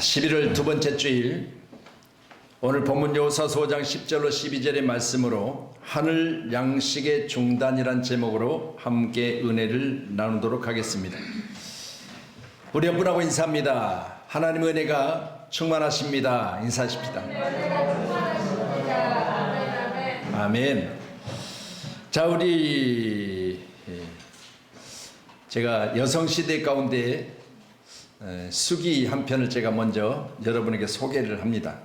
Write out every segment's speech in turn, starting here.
11월 두 번째 주일, 오늘 본문 여호수아서 5장 10절로 12절의 말씀으로 하늘 양식의 중단이란 제목으로 함께 은혜를 나누도록 하겠습니다. 우리 옆분하고 인사합니다. 하나님의 은혜가 충만하십니다. 인사하십시다. 아멘. 자, 제가 여성시대 가운데 수기 한 편을 제가 먼저 여러분에게 소개를 합니다.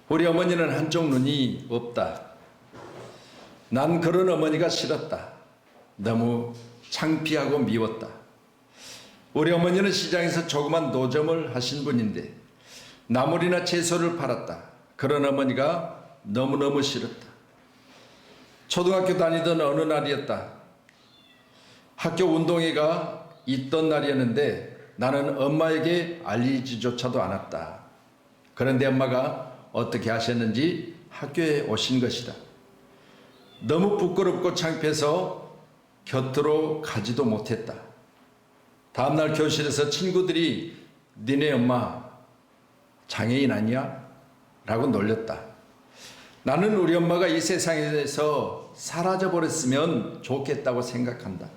우리 어머니는 한쪽 눈이 없다. 난 그런 어머니가 싫었다. 너무 창피하고 미웠다. 우리 어머니는 시장에서 조그만 노점을 하신 분인데 나물이나 채소를 팔았다. 그런 어머니가 너무너무 싫었다. 초등학교 다니던 어느 날이었다. 학교 운동회가 있던 날이었는데 나는 엄마에게 알리지조차도 않았다. 그런데 엄마가 어떻게 하셨는지 학교에 오신 것이다. 너무 부끄럽고 창피해서 곁으로 가지도 못했다. 다음날 교실에서 친구들이 니네 엄마 장애인 아니야? 라고 놀렸다. 나는 우리 엄마가 이 세상에서 사라져버렸으면 좋겠다고 생각한다.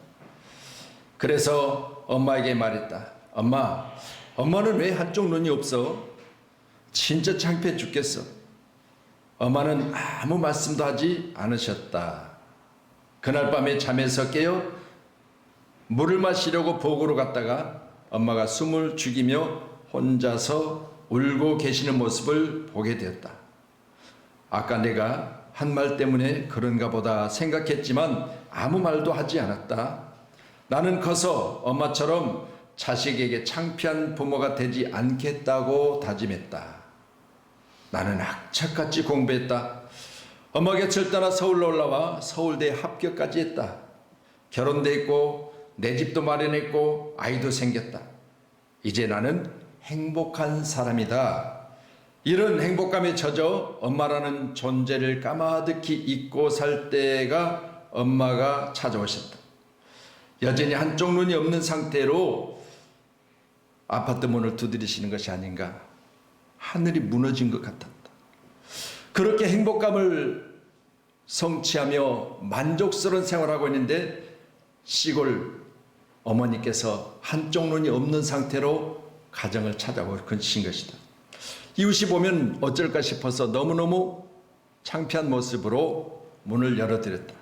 그래서 엄마에게 말했다. 엄마는 왜 한쪽 눈이 없어? 진짜 창피해 죽겠어. 엄마는 아무 말씀도 하지 않으셨다. 그날 밤에 잠에서 깨어 물을 마시려고 보고로 갔다가 엄마가 숨을 죽이며 혼자서 울고 계시는 모습을 보게 되었다. 아까 내가 한 말 때문에 그런가 보다 생각했지만 아무 말도 하지 않았다. 나는 커서 엄마처럼 자식에게 창피한 부모가 되지 않겠다고 다짐했다. 나는 악착같이 공부했다. 엄마 곁을 떠나 서울로 올라와 서울대에 합격까지 했다. 결혼도 했고 내 집도 마련했고 아이도 생겼다. 이제 나는 행복한 사람이다. 이런 행복감에 젖어 엄마라는 존재를 까마득히 잊고 살 때가 엄마가 찾아오셨다. 여전히 한쪽 눈이 없는 상태로 아파트 문을 두드리시는 것이 아닌가. 하늘이 무너진 것 같았다. 그렇게 행복감을 성취하며 만족스러운 생활을 하고 있는데 시골 어머니께서 한쪽 눈이 없는 상태로 가정을 찾아오신 것이다. 이웃이 보면 어쩔까 싶어서 너무너무 창피한 모습으로 문을 열어드렸다.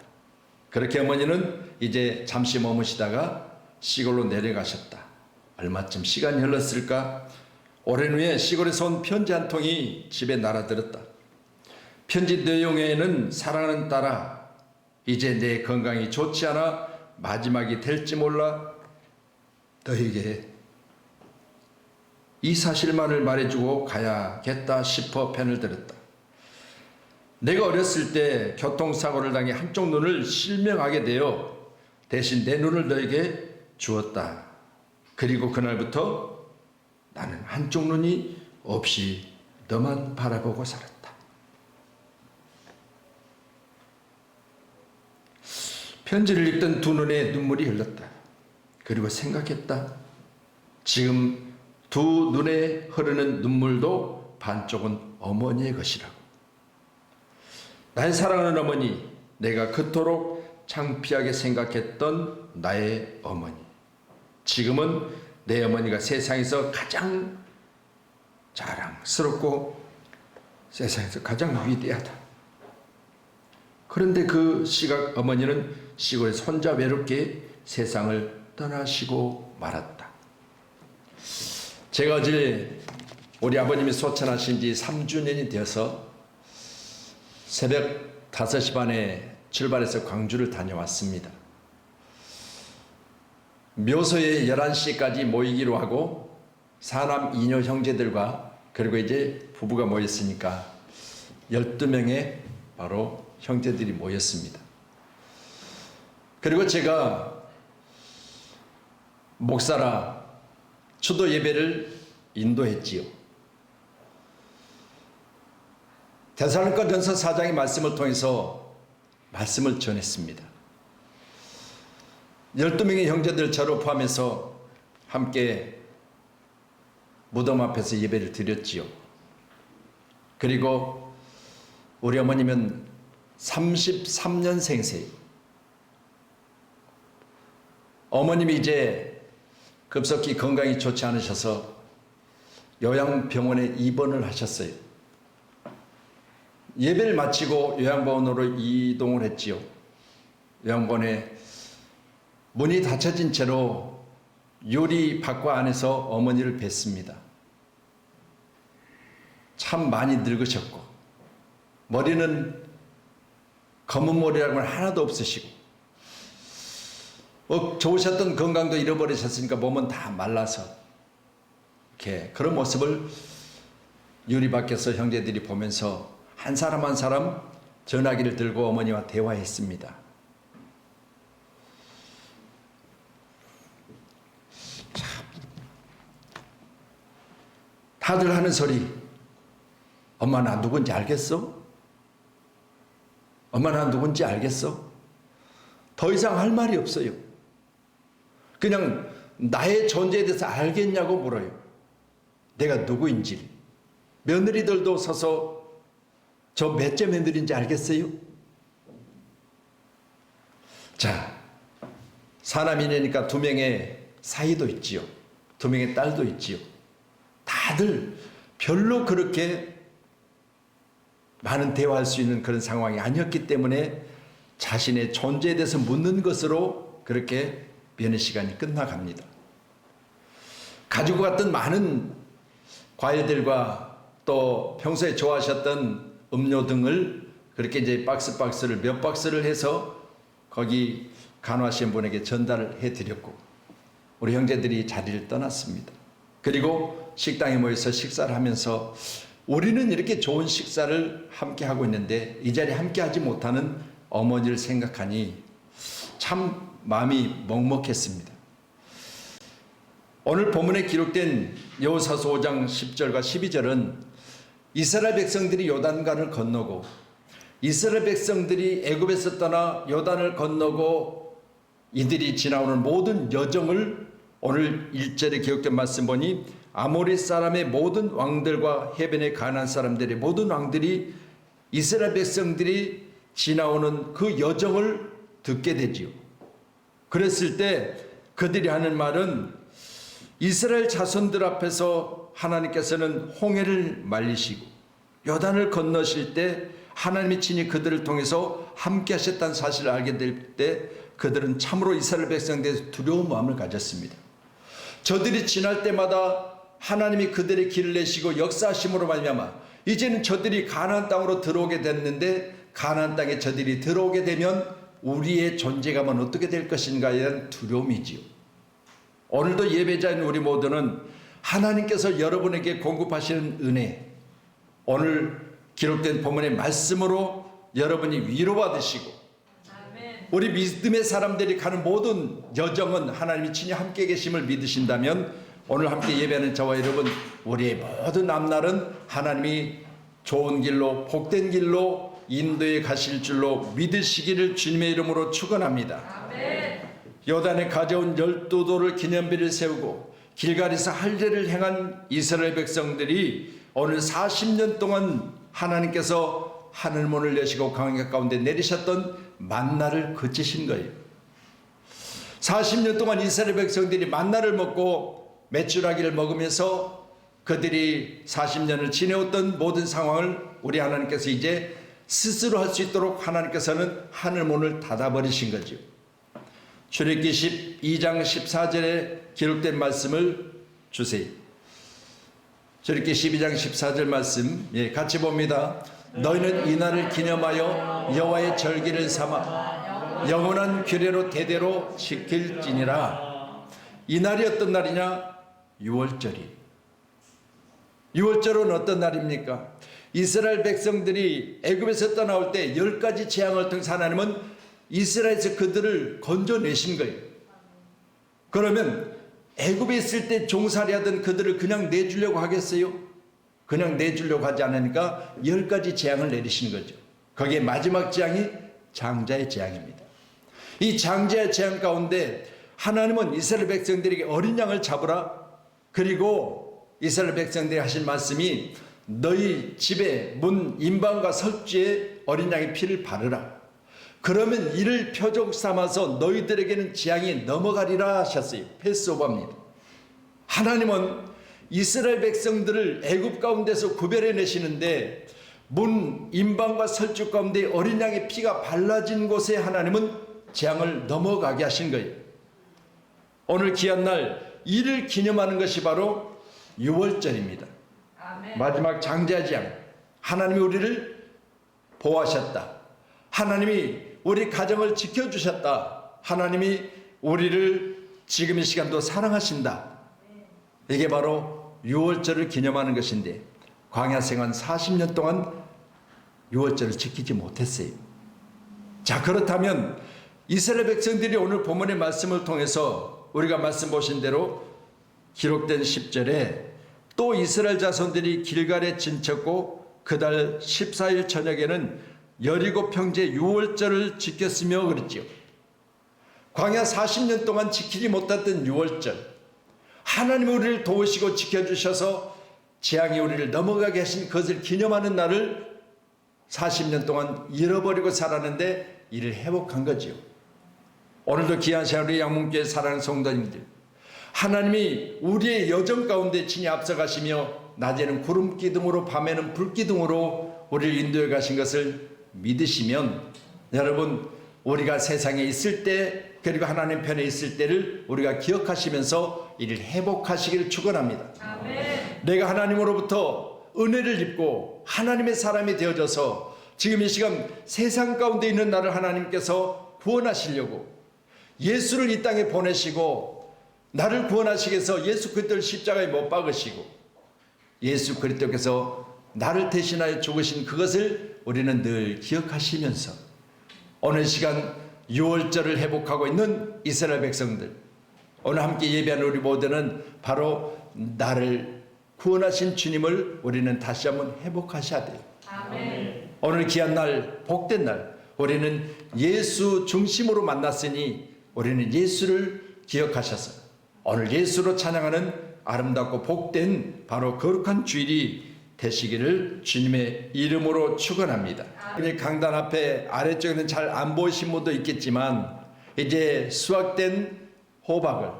그렇게 어머니는 이제 잠시 머무시다가 시골로 내려가셨다. 얼마쯤 시간이 흘렀을까? 오랜 후에 시골에서 온 편지 한 통이 집에 날아들었다. 편지 내용에는 사랑하는 딸아, 이제 내 건강이 좋지 않아 마지막이 될지 몰라. 너에게 이 사실만을 말해주고 가야겠다 싶어 펜을 들었다. 내가 어렸을 때 교통사고를 당해 한쪽 눈을 실명하게 되어 대신 내 눈을 너에게 주었다. 그리고 그날부터 나는 한쪽 눈이 없이 너만 바라보고 살았다. 편지를 읽던 두 눈에 눈물이 흘렀다. 그리고 생각했다. 지금 두 눈에 흐르는 눈물도 반쪽은 어머니의 것이라고. 나의 사랑하는 어머니, 내가 그토록 창피하게 생각했던 나의 어머니. 지금은 내 어머니가 세상에서 가장 자랑스럽고 세상에서 가장 위대하다. 그런데 그 시각 어머니는 시골에서 혼자 외롭게 세상을 떠나시고 말았다. 제가 어제 우리 아버님이 소천하신 지 3주년이 되어서 새벽 5시 반에 출발해서 광주를 다녀왔습니다. 묘소에 11시까지 모이기로 하고 사남 2녀 형제들과 그리고 이제 부부가 모였으니까 12명의 바로 형제들이 모였습니다. 그리고 제가 목사라 추도 예배를 인도했지요. 데살로니가전서 4장의 말씀을 통해서 말씀을 전했습니다. 12명의 형제들 저를 포함해서 함께 무덤 앞에서 예배를 드렸지요. 그리고 우리 어머님은 33년생세예요. 어머님이 이제 급속히 건강이 좋지 않으셔서 요양병원에 입원을 하셨어요. 예배를 마치고 요양병원으로 이동을 했지요. 요양병원에 문이 닫혀진 채로 유리 밖과 안에서 어머니를 뵀습니다. 참 많이 늙으셨고 머리는 검은 머리라고는 하나도 없으시고 좋으셨던 건강도 잃어버리셨으니까 몸은 다 말라서 이렇게 그런 모습을 유리 밖에서 형제들이 보면서 한 사람 한 사람 전화기를 들고 어머니와 대화했습니다. 다들 하는 소리, 엄마 나 누군지 알겠어? 엄마 나 누군지 알겠어? 더 이상 할 말이 없어요. 그냥 나의 존재에 대해서 알겠냐고 물어요. 내가 누구인지. 며느리들도 서서 저 몇째 며느리인지 알겠어요? 자, 사남이니까 2명의 사이도 있지요. 2명의 딸도 있지요. 다들 별로 그렇게 많은 대화할 수 있는 그런 상황이 아니었기 때문에 자신의 존재에 대해서 묻는 것으로 그렇게 면회 시간이 끝나갑니다. 가지고 갔던 많은 과일들과 또 평소에 좋아하셨던 음료 등을 그렇게 이제 박스를 몇 박스를 해서 거기 간호하신 분에게 전달을 해드렸고 우리 형제들이 자리를 떠났습니다. 그리고 식당에 모여서 식사를 하면서 우리는 이렇게 좋은 식사를 함께 하고 있는데 이 자리에 함께 하지 못하는 어머니를 생각하니 참 마음이 먹먹했습니다. 오늘 본문에 기록된 여호수아서 5장 10절과 12절은 이스라엘 백성들이 요단강을 건너고 이스라엘 백성들이 애굽에서 떠나 요단을 건너고 이들이 지나오는 모든 여정을 오늘 1절에 기록된 말씀 보니 아모리 사람의 모든 왕들과 해변의 가나안 사람들의 모든 왕들이 이스라엘 백성들이 지나오는 그 여정을 듣게 되지요. 그랬을 때 그들이 하는 말은 이스라엘 자손들 앞에서 하나님께서는 홍해를 말리시고 요단을 건너실 때 하나님이 친히 그들을 통해서 함께 하셨다는 사실을 알게 될 때 그들은 참으로 이스라엘 백성들에서 두려운 마음을 가졌습니다. 저들이 지날 때마다 하나님이 그들의 길을 내시고 역사하심으로 말미암아 이제는 저들이 가나안 땅으로 들어오게 됐는데 가나안 땅에 저들이 들어오게 되면 우리의 존재감은 어떻게 될 것인가에 대한 두려움이지요. 오늘도 예배자인 우리 모두는 하나님께서 여러분에게 공급하시는 은혜, 오늘 기록된 본문의 말씀으로 여러분이 위로받으시고 우리 믿음의 사람들이 가는 모든 여정은 하나님이 친히 함께 계심을 믿으신다면 오늘 함께 예배하는 저와 여러분 우리의 모든 앞날은 하나님이 좋은 길로 복된 길로 인도에 가실 줄로 믿으시기를 주님의 이름으로 축원합니다. 아멘. 요단에 가져온 12돌을 기념비를 세우고 길갈에서 할례를 행한 이스라엘 백성들이 오늘 40년 동안 하나님께서 하늘문을 여시고 광야 가운데 내리셨던 만나를 그치신 거예요. 40년 동안 이스라엘 백성들이 만나를 먹고 메추라기를 먹으면서 그들이 40년을 지내었던 모든 상황을 우리 하나님께서 이제 스스로 할 수 있도록 하나님께서는 하늘문을 닫아버리신 거죠. 출애굽기 12장 14절에 기록된 말씀을 주세요. 출애굽기 12장 14절 말씀 같이 봅니다. 너희는 이 날을 기념하여 여호와의 절기를 삼아 영원한 규례로 대대로 지킬지니라. 이 날이 어떤 날이냐? 6월절이. 6월절은 어떤 날입니까? 이스라엘 백성들이 애굽에서 떠나올 때 10가지 재앙을 통해서 하나님은 이스라엘에서 그들을 건져내신 거예요. 그러면 애굽에 있을 때 종살이하던 그들을 그냥 내주려고 하겠어요? 그냥 내주려고 하지 않으니까 10가지 재앙을 내리시는 거죠. 거기에 마지막 재앙이 장자의 재앙입니다. 이 장자의 재앙 가운데 하나님은 이스라엘 백성들에게 어린 양을 잡으라, 그리고 이스라엘 백성들이 하신 말씀이 너희 집에 문 임방과 설주에 어린 양의 피를 바르라. 그러면 이를 표적 삼아서 너희들에게는 재앙이 넘어가리라 하셨어요. 패스오버입니다. 하나님은 이스라엘 백성들을 애굽 가운데서 구별해 내시는데 문 임방과 설주 가운데 어린 양의 피가 발라진 곳에 하나님은 재앙을 넘어가게 하신 거예요. 오늘 귀한 날 이를 기념하는 것이 바로 유월절입니다. 아멘. 마지막 장자재앙. 하나님이 우리를 보호하셨다. 하나님이 우리 가정을 지켜주셨다. 하나님이 우리를 지금 이 시간도 사랑하신다. 이게 바로 유월절을 기념하는 것인데 광야 생활 40년 동안 유월절을 지키지 못했어요. 자, 그렇다면 이스라엘 백성들이 오늘 본문의 말씀을 통해서 우리가 말씀 보신 대로 기록된 10절에 또 이스라엘 자손들이 길갈에 진쳤고 그달 14일 저녁에는 여리고 평지에 유월절을 지켰으며 그랬지요. 광야 40년 동안 지키지 못했던 유월절, 하나님이 우리를 도우시고 지켜주셔서 재앙이 우리를 넘어가게 하신 그것을 기념하는 날을 40년 동안 잃어버리고 살았는데 이를 회복한 거지요. 오늘도 귀한 시간 우리 양문교회 사랑하는 성도님들, 하나님이 우리의 여정 가운데 친히 앞서가시며 낮에는 구름 기둥으로 밤에는 불 기둥으로 우리를 인도해 가신 것을 믿으시면 여러분, 우리가 세상에 있을 때 그리고 하나님 편에 있을 때를 우리가 기억하시면서 이를 회복하시기를 축원합니다. 아멘. 내가 하나님으로부터 은혜를 입고 하나님의 사람이 되어져서 지금 이 시간 세상 가운데 있는 나를 하나님께서 구원하시려고 예수를 이 땅에 보내시고 나를 구원하시기 위해서 예수 그리스도를 십자가에 못 박으시고 예수 그리스도께서 나를 대신하여 죽으신 그것을 우리는 늘 기억하시면서 오늘 시간 유월절을 회복하고 있는 이스라엘 백성들, 오늘 함께 예배하는 우리 모두는 바로 나를 구원하신 주님을 우리는 다시 한번 회복하셔야 돼요. 아멘. 오늘 귀한 날, 복된 날, 우리는 예수 중심으로 만났으니 우리는 예수를 기억하셔서 오늘 예수로 찬양하는 아름답고 복된 바로 거룩한 주일이 되시기를 주님의 이름으로 축원합니다. 우리 강단 앞에 아래쪽에는 잘 안 보이신 분도 있겠지만 이제 수확된 호박을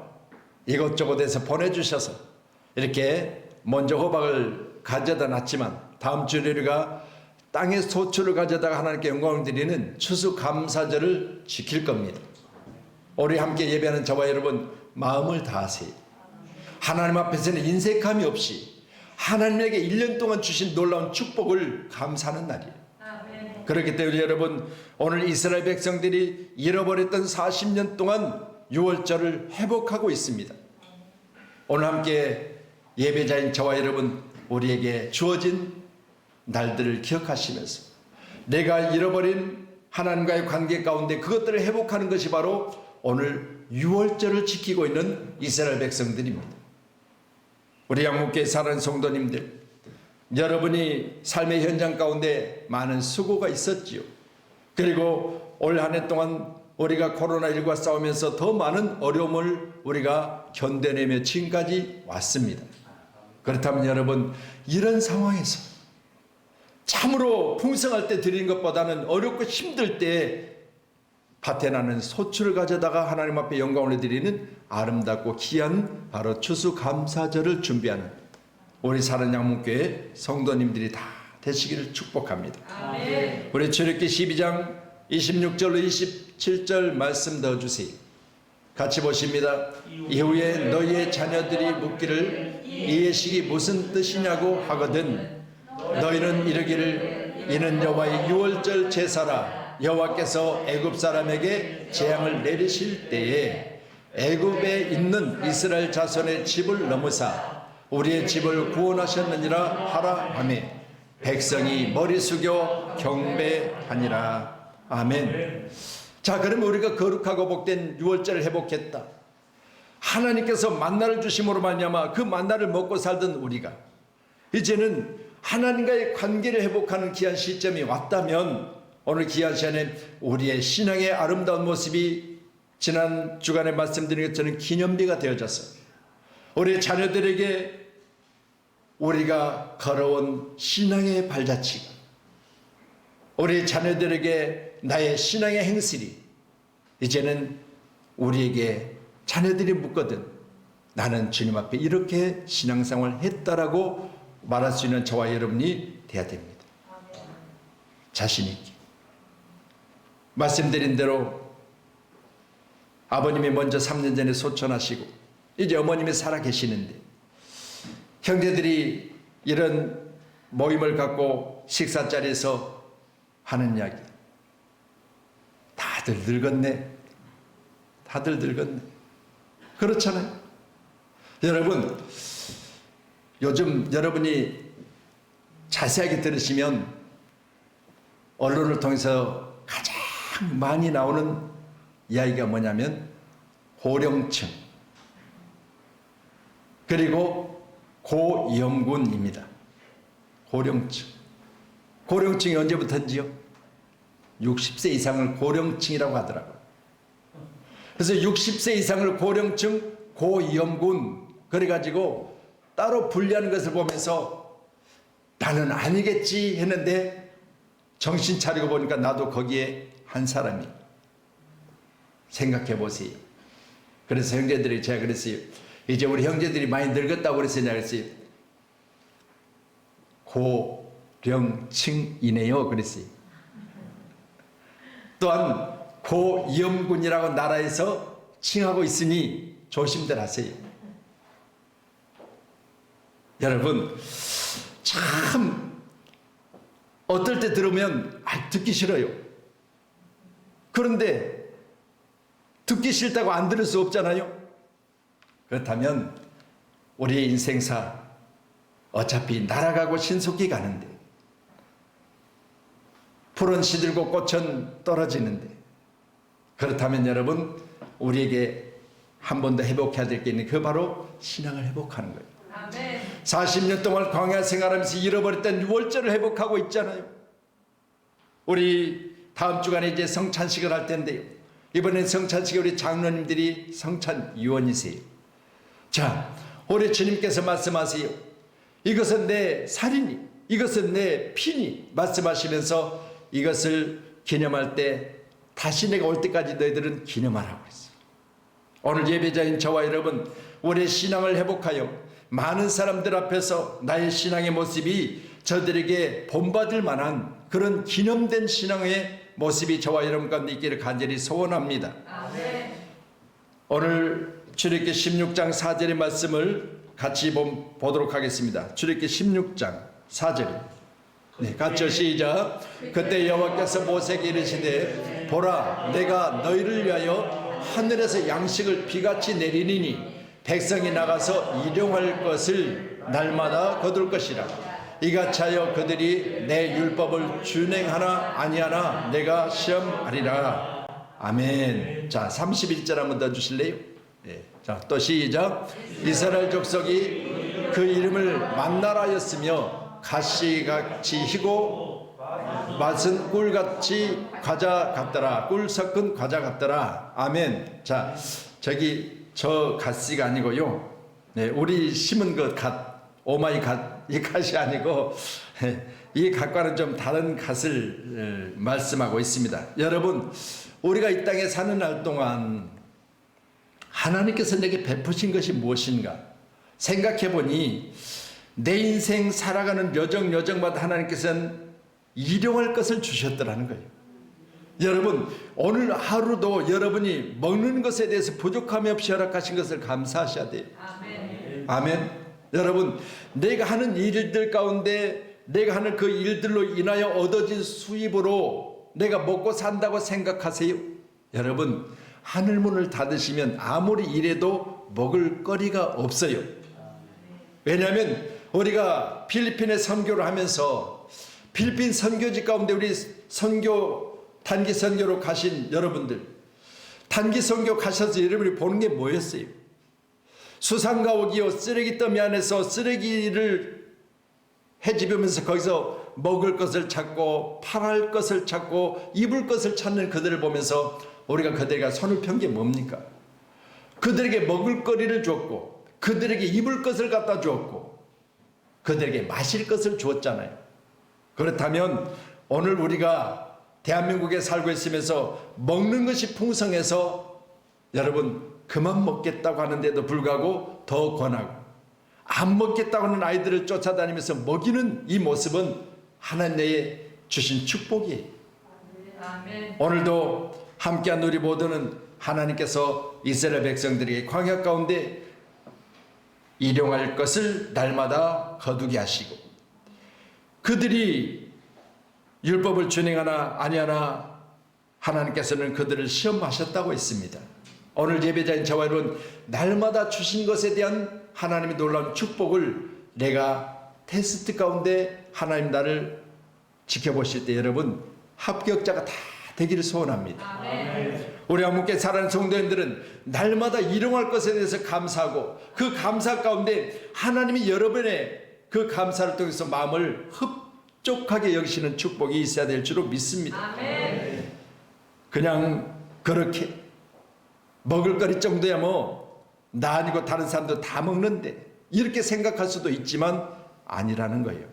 이것저것에서 보내주셔서 이렇게 먼저 호박을 가져다 놨지만 다음 주에 우리가 땅의 소출을 가져다가 하나님께 영광을 드리는 추수감사절을 지킬 겁니다. 우리 함께 예배하는 저와 여러분 마음을 다하세요. 하나님 앞에서는 인색함이 없이 하나님에게 1년 동안 주신 놀라운 축복을 감사하는 날이에요. 아멘. 그렇기 때문에 여러분, 오늘 이스라엘 백성들이 잃어버렸던 40년 동안 유월절을 회복하고 있습니다. 오늘 함께 예배자인 저와 여러분, 우리에게 주어진 날들을 기억하시면서 내가 잃어버린 하나님과의 관계 가운데 그것들을 회복하는 것이 바로 오늘 유월절을 지키고 있는 이스라엘 백성들입니다. 우리 양목교회 사랑하는 성도님들, 여러분이 삶의 현장 가운데 많은 수고가 있었지요. 그리고 올 한 해 동안 우리가 코로나19와 싸우면서 더 많은 어려움을 우리가 견뎌내며 지금까지 왔습니다. 그렇다면 여러분, 이런 상황에서 참으로 풍성할 때 드리는 것보다는 어렵고 힘들 때 밭에 나는 소출을 가져다가 하나님 앞에 영광을 드리는 아름답고 귀한 바로 추수감사절을 준비하는 우리 사랑하는 양문교회 성도님들이 다 되시기를 축복합니다. 아멘. 우리 출애굽기 12장 26절로 27절 말씀 넣어주세요. 같이 보십니다. 이후에 너희의 자녀들이 묻기를 이 예식이 무슨 뜻이냐고 하거든 너희는 이르기를 이는 여호와의 유월절 제사라. 여호와께서 애굽 사람에게 재앙을 내리실 때에 애굽에 있는 이스라엘 자손의 집을 넘으사 우리의 집을 구원하셨느니라 하라 하며 백성이 머리 숙여 경배하니라. 아멘. 자, 그러면 우리가 거룩하고 복된 유월절을 회복했다. 하나님께서 만나를 주심으로 말미암아 그 만나를 먹고 살던 우리가 이제는 하나님과의 관계를 회복하는 귀한 시점이 왔다면 오늘 귀한 시간에 우리의 신앙의 아름다운 모습이 지난 주간에 말씀드린 것처럼 기념비가 되어져서 우리 자녀들에게 우리가 걸어온 신앙의 발자취가, 우리 자녀들에게 나의 신앙의 행실이 이제는 우리에게 자녀들이 묻거든 나는 주님 앞에 이렇게 신앙생활을 했다라고 말할 수 있는 저와 여러분이 돼야 됩니다. 자신 있게. 말씀드린 대로 아버님이 먼저 3년 전에 소천하시고 이제 어머님이 살아계시는데 형제들이 이런 모임을 갖고 식사 자리에서 하는 이야기, 다들 늙었네, 다들 늙었네. 그렇잖아요. 여러분, 요즘 여러분이 자세하게 들으시면 언론을 통해서 가장 많이 나오는 이야기가 뭐냐면 고령층 그리고 고위험군입니다. 고령층. 고령층이 언제부터인지요? 60세 이상을 고령층이라고 하더라고요. 그래서 60세 이상을 고령층, 고위험군 그래가지고 따로 분리하는 것을 보면서 나는 아니겠지 했는데 정신 차리고 보니까 나도 거기에 한 사람이. 생각해 보세요. 그래서 형제들이 제가 그랬어요. 이제 우리 형제들이 많이 늙었다고 그랬어요. 내가 그랬어요. 고령층이네요. 그랬어요. 또한 고위험군이라고 나라에서 칭하고 있으니 조심들 하세요. 여러분, 참 어떨 때 들으면 듣기 싫어요. 그런데 듣기 싫다고 안 들을 수 없잖아요. 그렇다면 우리의 인생사 어차피 날아가고 신속히 가는데, 풀은 시들고 꽃은 떨어지는데, 그렇다면 여러분 우리에게 한 번 더 회복해야 될 게 있는 그 바로 신앙을 회복하는 거예요. 아멘. 40년 동안 광야 생활하면서 잃어버렸던 유월절을 회복하고 있잖아요. 우리 다음 주간에 이제 성찬식을 할 텐데요. 이번엔 성찬식에 우리 장로님들이 성찬 위원이세요. 자, 우리 주님께서 말씀하세요. 이것은 내 살이니, 이것은 내 피니 말씀하시면서 이것을 기념할 때 다시 내가 올 때까지 너희들은 기념하라고 했어요. 오늘 예배자인 저와 여러분, 우리의 신앙을 회복하여 많은 사람들 앞에서 나의 신앙의 모습이 저들에게 본받을 만한 그런 기념된 신앙의 모습이 저와 여러분 가운데 있기를 간절히 소원합니다. 아멘. 오늘 출애굽기 16장 4절의 말씀을 같이 보도록 하겠습니다. 출애굽기 16장 4절. 네, 같이 시작. 그때 여호와께서 모세에게 이르시되 보라, 내가 너희를 위하여 하늘에서 양식을 비같이 내리니 백성이 나가서 일용할 것을 날마다 거둘 것이라. 이같이 하여 그들이 내 율법을 준행하나 아니하나 내가 시험하리라. 아멘. 자, 31절 한번 더 주실래요? 네. 자, 또 시작. 이스라엘 족속이 그 이름을 만나라였으며 가시같이 희고 맛은 꿀같이 과자 같더라. 꿀 섞은 과자 같더라. 아멘. 자, 저기 저 갓씨가 아니고요. 네, 우리 심은 그 갓, 오마이 갓, 이 갓이 아니고 이 갓과는 좀 다른 갓을 말씀하고 있습니다. 여러분, 우리가 이 땅에 사는 날 동안 하나님께서 내게 베푸신 것이 무엇인가 생각해 보니 내 인생 살아가는 여정마다 하나님께서는 일용할 것을 주셨더라는 거예요. 여러분, 오늘 하루도 여러분이 먹는 것에 대해서 부족함이 없이 허락하신 것을 감사하셔야 돼요. 아멘. 아멘. 여러분, 내가 하는 일들 가운데 내가 하는 그 일들로 인하여 얻어진 수입으로 내가 먹고 산다고 생각하세요? 여러분, 하늘문을 닫으시면 아무리 일해도 먹을 거리가 없어요. 왜냐하면 우리가 필리핀에 선교를 하면서 필리핀 선교지 가운데 우리 단기 선교로 가신 여러분들, 단기 선교 가셔서 여러분이 보는 게 뭐였어요? 수상가옥이요, 쓰레기 더미 안에서 쓰레기를 헤집으면서 거기서 먹을 것을 찾고 팔할 것을 찾고 입을 것을 찾는 그들을 보면서 우리가 그들에게 손을 편 게 뭡니까? 그들에게 먹을 거리를 줬고 그들에게 입을 것을 갖다 주었고 그들에게 마실 것을 주었잖아요. 그렇다면 오늘 우리가 대한민국에 살고 있으면서 먹는 것이 풍성해서 여러분 그만 먹겠다고 하는데도 불구하고 더 권하고 안 먹겠다고 하는 아이들을 쫓아다니면서 먹이는 이 모습은 하나님의 주신 축복이에요. 아멘. 오늘도 함께한 우리 모두는 하나님께서 이스라엘 백성들에게 광야 가운데 일용할 것을 날마다 거두게 하시고 그들이 율법을 준행하나 아니하나 하나님께서는 그들을 시험하셨다고 했습니다. 오늘 예배자인 저와 여러분 날마다 주신 것에 대한 하나님의 놀라운 축복을 내가 테스트 가운데 하나님 나를 지켜보실 때 여러분 합격자가 다 되기를 소원합니다. 아멘. 우리 함께 사랑하는 성도님들은 날마다 일용할 것에 대해서 감사하고 그 감사 가운데 하나님이 여러분의 그 감사를 통해서 마음을 흡족하게 여기시는 축복이 있어야 될 줄로 믿습니다. 아멘. 그냥 그렇게 먹을거리 정도야 뭐 나 아니고 다른 사람도 다 먹는데 이렇게 생각할 수도 있지만 아니라는 거예요.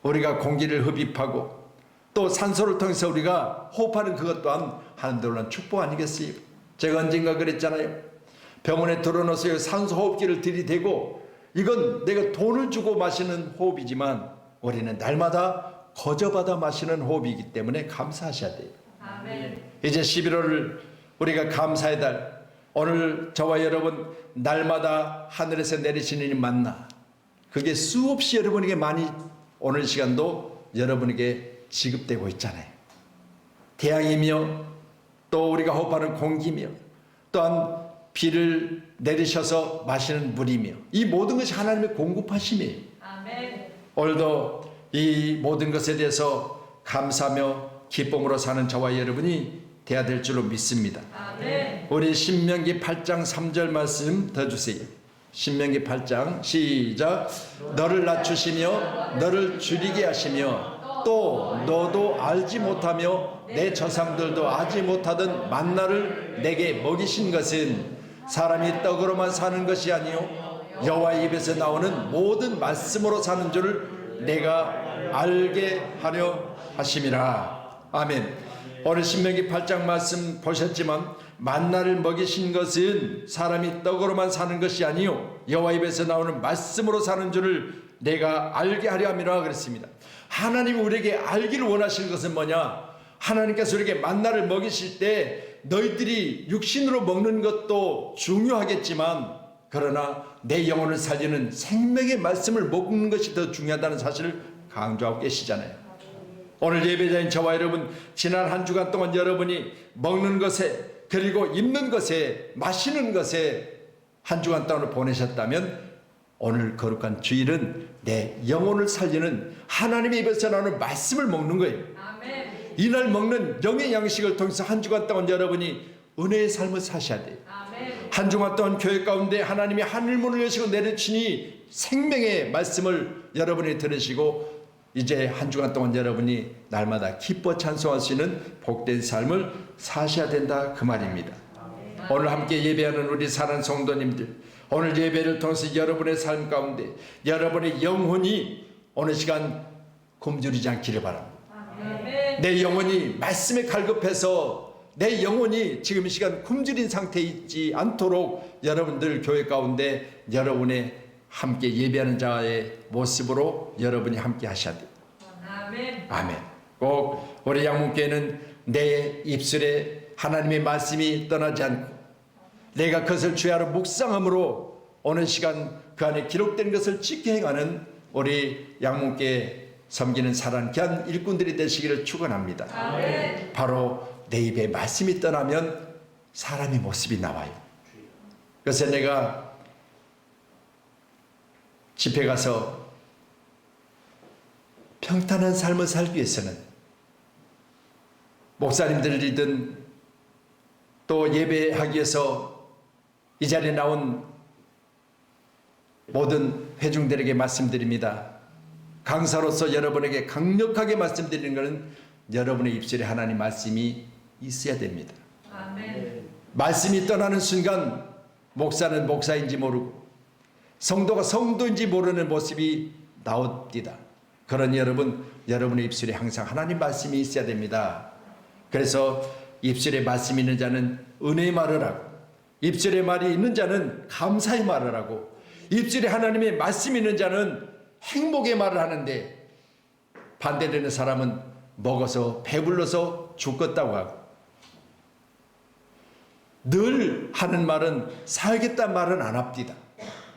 우리가 공기를 흡입하고 또 산소를 통해서 우리가 호흡하는 그것 또한 하나님 놀라운 축복 아니겠어요? 제가 언젠가 그랬잖아요. 병원에 들어넣어서 산소 호흡기를 들이대고 이건 내가 돈을 주고 마시는 호흡이지만 우리는 날마다 거저받아 마시는 호흡이기 때문에 감사하셔야 돼요. 아멘. 이제 11월을 우리가 감사의 달, 오늘 저와 여러분 날마다 하늘에서 내리시는 이 만나 그게 수없이 여러분에게 많이 오늘 시간도 여러분에게 지급되고 있잖아요. 태양이며 또 우리가 호흡하는 공기며 또한 비를 내리셔서 마시는 물이며 이 모든 것이 하나님의 공급하심이에요. 아멘. 오늘도 이 모든 것에 대해서 감사하며 기쁨으로 사는 저와 여러분이 되어야 될 줄로 믿습니다. 아멘. 우리 신명기 8장 3절 말씀 더 주세요. 신명기 8장 시작. 너를 낮추시며 너를 줄이게 하시며 또 너도 알지 못하며 내 조상들도 알지 못하던 만나를 내게 먹이신 것은 사람이 떡으로만 사는 것이 아니요 여호와의 입에서 나오는 모든 말씀으로 사는 줄을 내가 알게 하려 하심이라. 아멘. 오늘 신명기 8장 말씀 보셨지만 만나를 먹이신 것은 사람이 떡으로만 사는 것이 아니요 여호와 입에서 나오는 말씀으로 사는 줄을 내가 알게 하려 함이라 그랬습니다. 하나님이 우리에게 알기를 원하시는 것은 뭐냐? 하나님께서 우리에게 만나를 먹이실 때 너희들이 육신으로 먹는 것도 중요하겠지만 그러나 내 영혼을 살리는 생명의 말씀을 먹는 것이 더 중요하다는 사실을 강조하고 계시잖아요. 오늘 예배자인 저와 여러분 지난 한 주간 동안 여러분이 먹는 것에 그리고 입는 것에 마시는 것에 한 주간 동안을 보내셨다면 오늘 거룩한 주일은 내 영혼을 살리는 하나님의 입에서 나오는 말씀을 먹는 거예요. 아멘. 이날 먹는 영의 양식을 통해서 한 주간 동안 여러분이 은혜의 삶을 사셔야 돼요. 아멘. 한 주간 동안 교회 가운데 하나님이 하늘문을 여시고 내려치니 생명의 말씀을 여러분이 들으시고 이제 한 주간 동안 여러분이 날마다 기뻐 찬송하시는 복된 삶을 사셔야 된다 그 말입니다. 오늘 함께 예배하는 우리 사랑하는 성도님들 오늘 예배를 통해서 여러분의 삶 가운데 여러분의 영혼이 어느 시간 굶주리지 않기를 바랍니다. 아멘. 내 영혼이 말씀에 갈급해서 내 영혼이 지금 이 시간 굶주린 상태에 있지 않도록 여러분들 교회 가운데 여러분의 함께 예배하는 자의 모습으로 여러분이 함께 하셔야 돼요. 아멘. 아멘. 꼭 우리 양문교회는 내 입술에 하나님의 말씀이 떠나지 않고 내가 그것을 주야로 묵상함으로 오는 시간 그 안에 기록된 것을 지켜 행하는 우리 양문교회 섬기는 사랑하는 귀한 일꾼들이 되시기를 축원합니다. 아멘. 바로 내 입에 말씀이 떠나면 사람의 모습이 나와요. 그래서 내가 집회 가서 평탄한 삶을 살기 위해서는 목사님들이든 또 예배하기 위해서 이 자리에 나온 모든 회중들에게 말씀드립니다. 강사로서 여러분에게 강력하게 말씀드리는 것은 여러분의 입술에 하나님 말씀이 있어야 됩니다. 아멘. 말씀이 떠나는 순간 목사는 목사인지 모르고 성도가 성도인지 모르는 모습이 나옵니다. 그러니 여러분의 입술에 항상 하나님 말씀이 있어야 됩니다. 그래서 입술에 말씀이 있는 자는 은혜의 말을 하고, 입술에 말이 있는 자는 감사의 말을 하고, 입술에 하나님의 말씀이 있는 자는 행복의 말을 하는데, 반대되는 사람은 먹어서 배불러서 죽겠다고 하고, 늘 하는 말은 살겠다는 말은 안 합니다.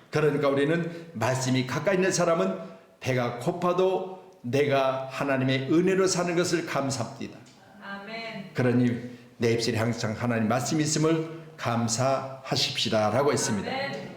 그러니까 우리는 말씀이 가까이 있는 사람은 배가 고파도 내가 하나님의 은혜로 사는 것을 감사합니다. 아멘. 그러니 내 입술에 항상 하나님 말씀이 있음을 감사하십시다 라고 했습니다. 아멘.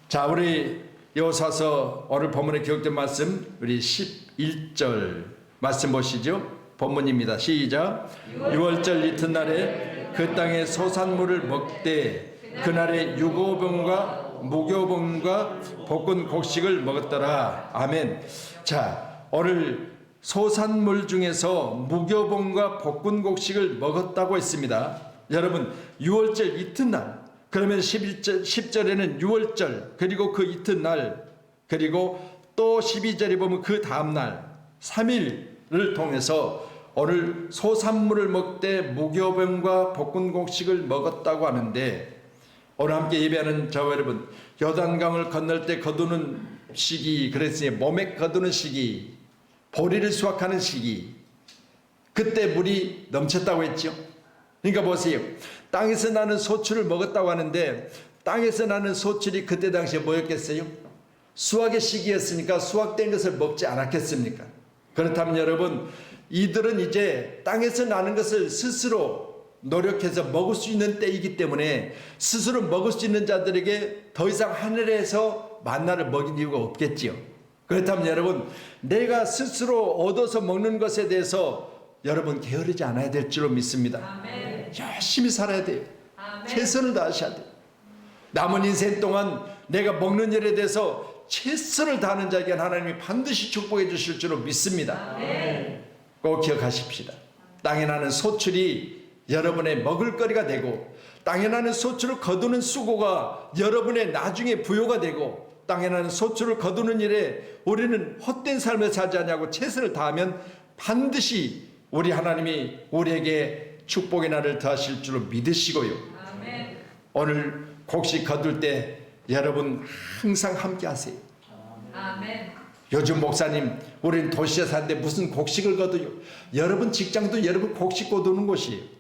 자, 우리 여호수아서 오늘 본문에 기록된 말씀, 우리 11절 말씀 보시죠. 본문입니다. 시작. 6월절 이튿날에 그 땅의 소산물을 먹되 그날에 유고병과 무교병과 볶은 곡식을 먹었더라. 아멘. 자, 오늘 소산물 중에서 무교병과 볶은 곡식을 먹었다고 했습니다. 여러분, 6월절 이튿날, 그러면 10절에는 6월절, 그리고 그 이튿날, 그리고 또 12절에 보면 그 다음날 3일을 통해서 오늘 소산물을 먹되 무교병과 볶은 곡식을 먹었다고 하는데, 오늘 함께 예배하는 저와 여러분, 요단강을 건널 때 거두는 시기, 그랬으니 몸에 거두는 시기, 보리를 수확하는 시기, 그때 물이 넘쳤다고 했죠. 그러니까 보세요, 땅에서 나는 소출을 먹었다고 하는데, 땅에서 나는 소출이 그때 당시에 뭐였겠어요? 수확의 시기였으니까 수확된 것을 먹지 않았겠습니까? 그렇다면 여러분, 이들은 이제 땅에서 나는 것을 스스로 노력해서 먹을 수 있는 때이기 때문에 스스로 먹을 수 있는 자들에게 더 이상 하늘에서 만나를 먹일 이유가 없겠지요. 그렇다면 여러분, 내가 스스로 얻어서 먹는 것에 대해서 여러분 게으르지 않아야 될 줄로 믿습니다. 아멘. 열심히 살아야 돼요. 아멘. 최선을 다하셔야 돼요. 남은 인생 동안 내가 먹는 일에 대해서 최선을 다하는 자에게 하나님이 반드시 축복해 주실 줄로 믿습니다. 아멘. 꼭 기억하십시다. 땅에 나는 소출이 여러분의 먹을거리가 되고, 땅에 나는 소출을 거두는 수고가 여러분의 나중에 부요가 되고, 땅에 나는 소출을 거두는 일에 우리는 헛된 삶을 살지 않냐고 최선을 다하면 반드시 우리 하나님이 우리에게 축복의 날을 더하실 줄로 믿으시고요. 아멘. 오늘 곡식 거둘 때 여러분 항상 함께 하세요. 아멘. 요즘 목사님, 우리는 도시에 사는데 무슨 곡식을 거둬요? 여러분 직장도 여러분 곡식 거두는 곳이에요.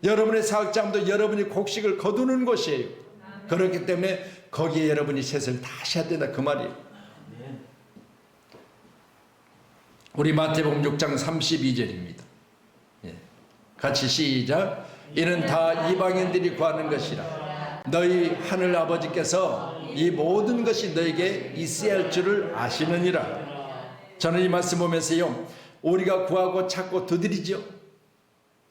여러분의 사업장도 여러분이 곡식을 거두는 곳이에요. 그렇기 때문에 거기에 여러분이 최선을 다하셔야 된다, 그 말이에요. 우리 마태복음 6장 32절입니다. 같이 시작. 이는 다 이방인들이 구하는 것이라 너희 하늘 아버지께서 이 모든 것이 너에게 있어야 할 줄을 아시느니라. 저는 이 말씀 보면서요, 우리가 구하고 찾고 두드리죠.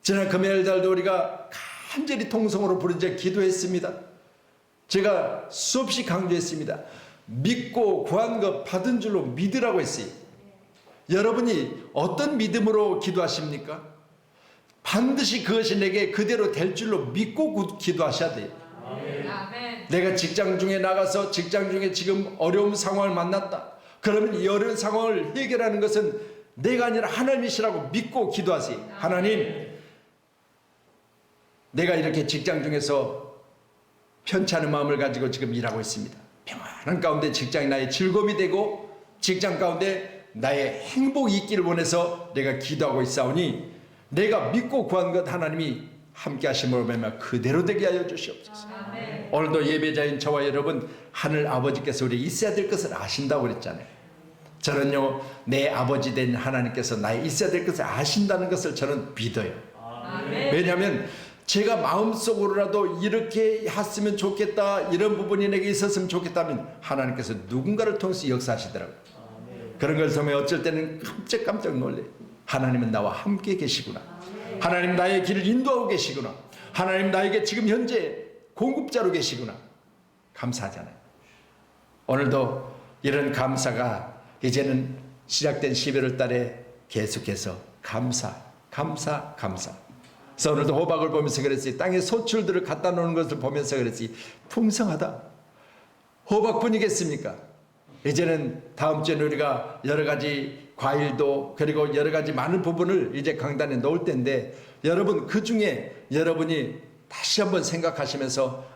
지난 금요일날도 우리가 간절히 통성으로 부르짖어 기도했습니다. 제가 수없이 강조했습니다. 믿고 구한 것 받은 줄로 믿으라고 했어요. 여러분이 어떤 믿음으로 기도하십니까? 반드시 그것이 내게 그대로 될 줄로 믿고 기도하셔야 돼요. 아멘. 내가 직장 중에 나가서 직장 중에 지금 어려운 상황을 만났다. 그러면 이 어려운 상황을 해결하는 것은 내가 아니라 하나님이시라고 믿고 기도하세요. 하나님, 내가 이렇게 직장 중에서 편찮은 마음을 가지고 지금 일하고 있습니다. 평안한 가운데 직장이 나의 즐거움이 되고 직장 가운데 나의 행복이 있기를 원해서 내가 기도하고 있사오니 내가 믿고 구한 것 하나님이 함께 하심으로 말미암아 그대로 되게 하여 주시옵소서. 아멘. 오늘도 예배자인 저와 여러분, 하늘 아버지께서 우리 있어야 될 것을 아신다고 그랬잖아요. 저는요, 내 아버지 된 하나님께서 나의 있어야 될 것을 아신다는 것을 저는 믿어요. 아멘. 왜냐하면 제가 마음속으로라도 이렇게 했으면 좋겠다, 이런 부분이 내게 있었으면 좋겠다면 하나님께서 누군가를 통해서 역사하시더라고요. 그런 걸 보면 어쩔 때는 깜짝 놀래요. 하나님은 나와 함께 계시구나. 하나님 나의 길을 인도하고 계시구나. 하나님 나에게 지금 현재 공급자로 계시구나. 감사하잖아요. 오늘도 이런 감사가 이제는 시작된 11월 달에 계속해서 감사. 그래서 오늘도 호박을 보면서 그랬지, 땅에 소출들을 갖다 놓는 것을 보면서 그랬지, 풍성하다. 호박뿐이겠습니까? 이제는 다음 주에 우리가 여러 가지 과일도 그리고 여러 가지 많은 부분을 이제 강단에 놓을 텐데 여러분 그 중에 여러분이 다시 한번 생각하시면서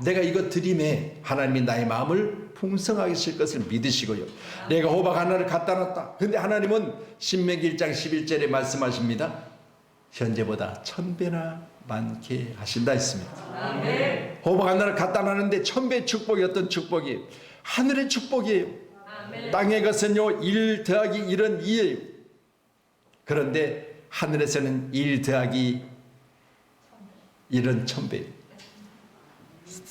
내가 이거 드림에 하나님이 나의 마음을 풍성하게 하실 것을 믿으시고요. 내가 호박 하나를 갖다 놨다. 근데 하나님은 신명기 1장 11절에 말씀하십니다. 현재보다 1000배나 많게 하신다 했습니다. 아멘. 호박 하나를 갖다 놨는데 1000배의 축복이 어떤 축복이에요? 하늘의 축복이에요. 아멘. 땅의 것은요 1 더하기 1은 2예요. 그런데 하늘에서는 1 더하기 1은 1000배.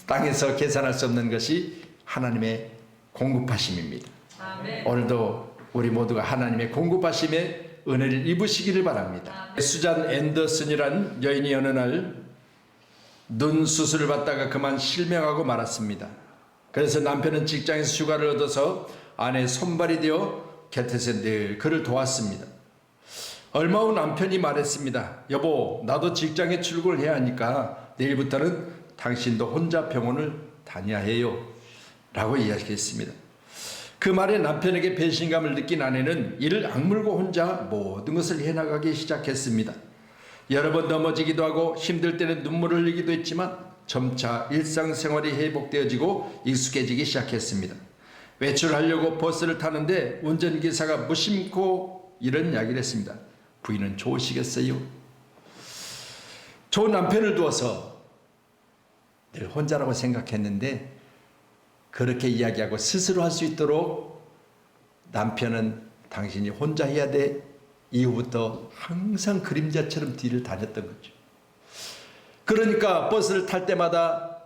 땅에서 계산할 수 없는 것이 하나님의 공급하심입니다. 아멘. 오늘도 우리 모두가 하나님의 공급하심의 은혜를 입으시기를 바랍니다. 수잔 앤더슨이란 여인이 어느 날 눈 수술을 받다가 그만 실명하고 말았습니다. 그래서 남편은 직장에서 휴가를 얻어서 아내의 손발이 되어 곁에서 늘 그를 도왔습니다. 얼마 후 남편이 말했습니다. 여보, 나도 직장에 출근을 해야 하니까 내일부터는 당신도 혼자 병원을 다녀야 해요. 라고 이야기했습니다. 그 말에 남편에게 배신감을 느낀 아내는 이를 악물고 혼자 모든 것을 해나가기 시작했습니다. 여러 번 넘어지기도 하고 힘들 때는 눈물을 흘리기도 했지만 점차 일상생활이 회복되어지고 익숙해지기 시작했습니다. 외출하려고 버스를 타는데 운전기사가 무심코 이런 이야기를 했습니다. 부인은 좋으시겠어요? 좋은 남편을 두어서 늘 혼자라고 생각했는데 그렇게 이야기하고 스스로 할 수 있도록 남편은 당신이 혼자 해야 돼 이후부터 항상 그림자처럼 뒤를 다녔던 거죠. 그러니까 버스를 탈 때마다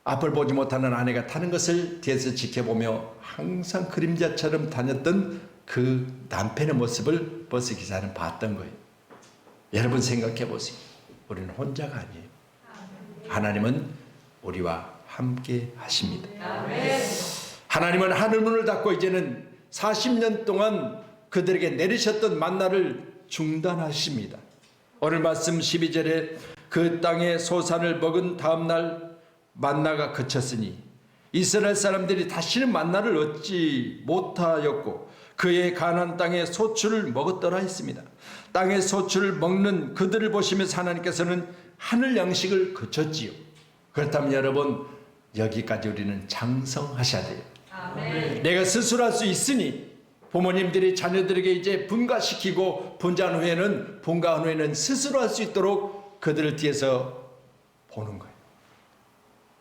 앞을 보지 못하는 아내가 타는 것을 뒤에서 지켜보며 항상 그림자처럼 다녔던 그 남편의 모습을 버스 기사는 봤던 거예요. 여러분 생각해 보세요. 우리는 혼자가 아니에요. 하나님은 우리와 함께 하십니다. 아멘. 하나님은 하늘문을 닫고 이제는 40년 동안 그들에게 내리셨던 만나를 중단하십니다. 오늘 말씀 12절에 그 땅의 소산을 먹은 다음날 만나가 그쳤으니 이스라엘 사람들이 다시는 만나를 얻지 못하였고 그의 가나안 땅의 소출을 먹었더라 했습니다. 땅의 소출을 먹는 그들을 보시면서 하나님께서는 하늘 양식을 그쳤지요. 그렇다면 여러분 여기까지 우리는 장성하셔야 돼요. 아멘. 내가 스스로 할 수 있으니 부모님들이 자녀들에게 이제 분가시키고 분자한 후에는 분가한 후에는 스스로 할 수 있도록 그들을 뒤에서 보는 거예요.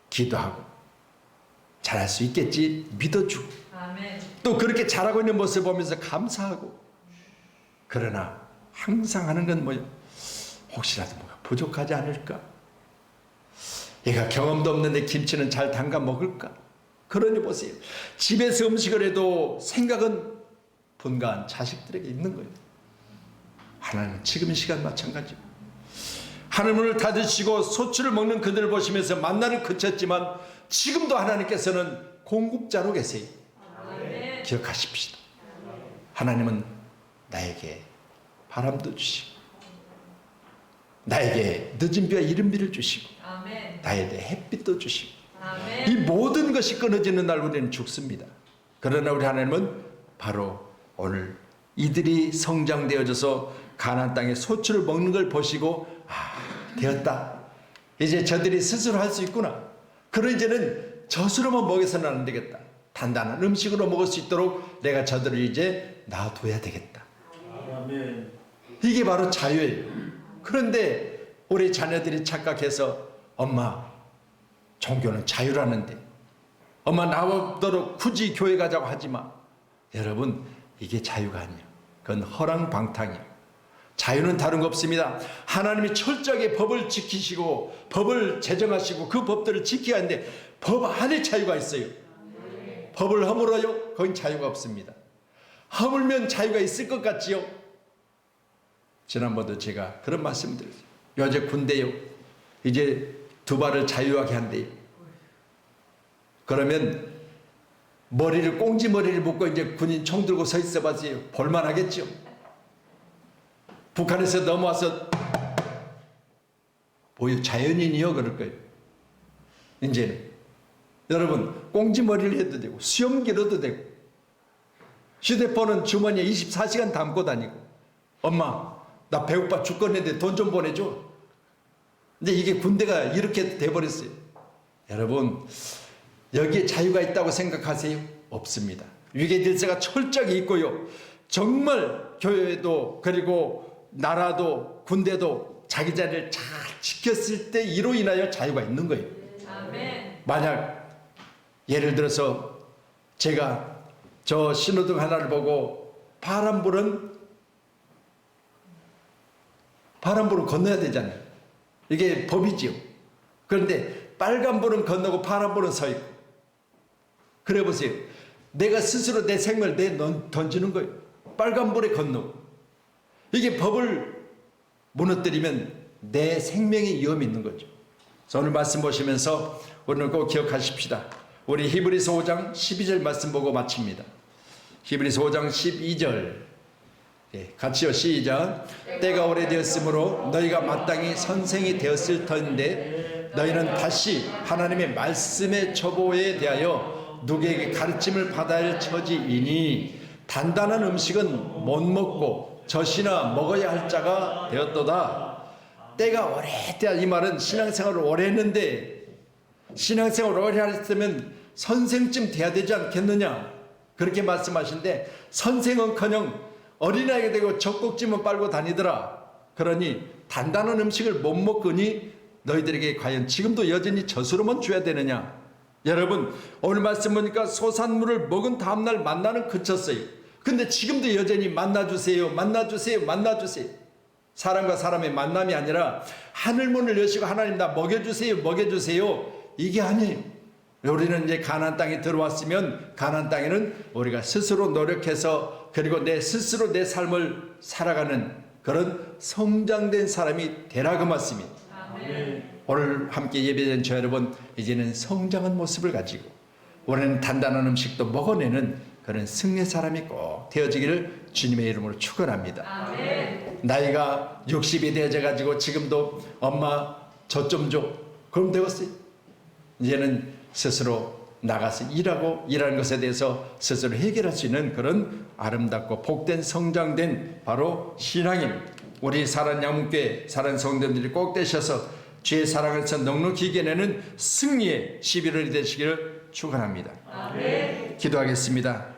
기도하고 잘할 수 있겠지 믿어주고 아멘. 또 그렇게 잘하고 있는 모습을 보면서 감사하고 그러나 항상 하는 건 뭐예요? 혹시라도 뭐가 부족하지 않을까? 얘가 경험도 없는데 김치는 잘 담가 먹을까? 그러니 보세요. 집에서 음식을 해도 생각은 분가한 자식들에게 있는 거예요. 하나님은 지금 이 시간 마찬가지예요. 하늘문을 닫으시고 소출을 먹는 그들을 보시면서 만나는 그쳤지만 지금도 하나님께서는 공급자로 계세요. 아멘. 기억하십시다. 하나님은 나에게 바람도 주시고 나에게 늦은 비와 이른 비를 주시고 아멘. 나에게 햇빛도 주시고 아멘. 이 모든 것이 끊어지는 날 우리는 죽습니다. 그러나 우리 하나님은 바로 오늘 이들이 성장되어져서 가나안 땅에 소출을 먹는 걸 보시고 되었다. 이제 저들이 스스로 할 수 있구나. 그럼 이제는 젖으로만 먹여서는 안 되겠다. 단단한 음식으로 먹을 수 있도록 내가 저들을 이제 놔둬야 되겠다. 아멘. 이게 바로 자유예요. 그런데 우리 자녀들이 착각해서 엄마 종교는 자유라는데 엄마 나오도록 굳이 교회 가자고 하지 마. 여러분 이게 자유가 아니야. 그건 허랑방탕이야. 자유는 다른 거 없습니다. 하나님이 철저하게 법을 지키시고 법을 제정하시고 그 법들을 지켜야 하는데 법 안에 자유가 있어요. 법을 허물어요? 거긴 자유가 없습니다. 허물면 자유가 있을 것 같지요? 지난번도 제가 그런 말씀을 드렸어요. 요새 군대요. 이제 두 발을 자유하게 한대요. 그러면 머리를 꽁지 머리를 묶고 이제 군인 총 들고 서 있어 봐세요. 볼만하겠죠? 북한에서 넘어와서 보여 자연인이요 그럴 거예요. 이제는 여러분 꽁지머리를 해도 되고 수염 길어도 되고 휴대폰은 주머니에 24시간 담고 다니고 엄마 나 배고파 죽겠는데 돈 좀 보내줘. 근데 이게 군대가 이렇게 돼버렸어요. 여러분 여기에 자유가 있다고 생각하세요? 없습니다. 위계 질서가 철저하게 있고요. 정말 교회도 그리고 나라도 군대도 자기 자리를 잘 지켰을 때 이로 인하여 자유가 있는 거예요. 아멘. 만약 예를 들어서 제가 저 신호등 하나를 보고 파란불은 건너야 되잖아요. 이게 법이지요. 그런데 빨간불은 건너고 파란불은 서 있고. 그래 보세요. 내가 스스로 내 생명을 던지는 거예요. 빨간불에 건너고. 이게 법을 무너뜨리면 내 생명에 위험이 있는 거죠. 그래서 오늘 말씀 보시면서 오늘 꼭 기억하십시다. 우리 히브리서 5장 12절 말씀 보고 마칩니다. 히브리서 5장 12절 같이요. 시작. 때가 오래되었으므로 너희가 마땅히 선생이 되었을 터인데 너희는 다시 하나님의 말씀의 처보에 대하여 누구에게 가르침을 받아야 할 처지이니 단단한 음식은 못 먹고 젖이나 먹어야 할 자가 되었도다. 때가 오래되었다. 이 말은 신앙생활을 오래 했는데 신앙생활을 오래 했으면 선생쯤 돼야 되지 않겠느냐 그렇게 말씀하신데 선생은커녕 어린아이가 되고 젖꼭지만 빨고 다니더라. 그러니 단단한 음식을 못 먹으니 너희들에게 과연 지금도 여전히 젖으로만 줘야 되느냐. 여러분 오늘 말씀 보니까 소산물을 먹은 다음날 만나는 그쳤어요. 근데 지금도 여전히 만나주세요 만나주세요 만나주세요. 사람과 사람의 만남이 아니라 하늘문을 여시고 하나님 나 먹여주세요 먹여주세요 이게 아니에요. 우리는 이제 가나안 땅에 들어왔으면 가나안 땅에는 우리가 스스로 노력해서 그리고 내 스스로 내 삶을 살아가는 그런 성장된 사람이 되라 그 말씀입니다. 아멘. 오늘 함께 예배된 저 여러분 이제는 성장한 모습을 가지고 우리는 단단한 음식도 먹어내는 그런 승리의 사람이 꼭 되어지기를 주님의 이름으로 축원합니다. 아멘. 나이가 60이 되어져 가지고 지금도 엄마 저 좀 줘. 그럼 되었어요. 이제는 스스로 나가서 일하고 일하는 것에 대해서 스스로 해결할 수 있는 그런 아름답고 복된 성장된 바로 신앙입니다. 우리 사랑 양문교회 사랑 성도들이 꼭 되셔서 주의 사랑에서 넉넉히 이겨내는 승리의 11월이 되시기를 축원합니다. 아멘. 기도하겠습니다.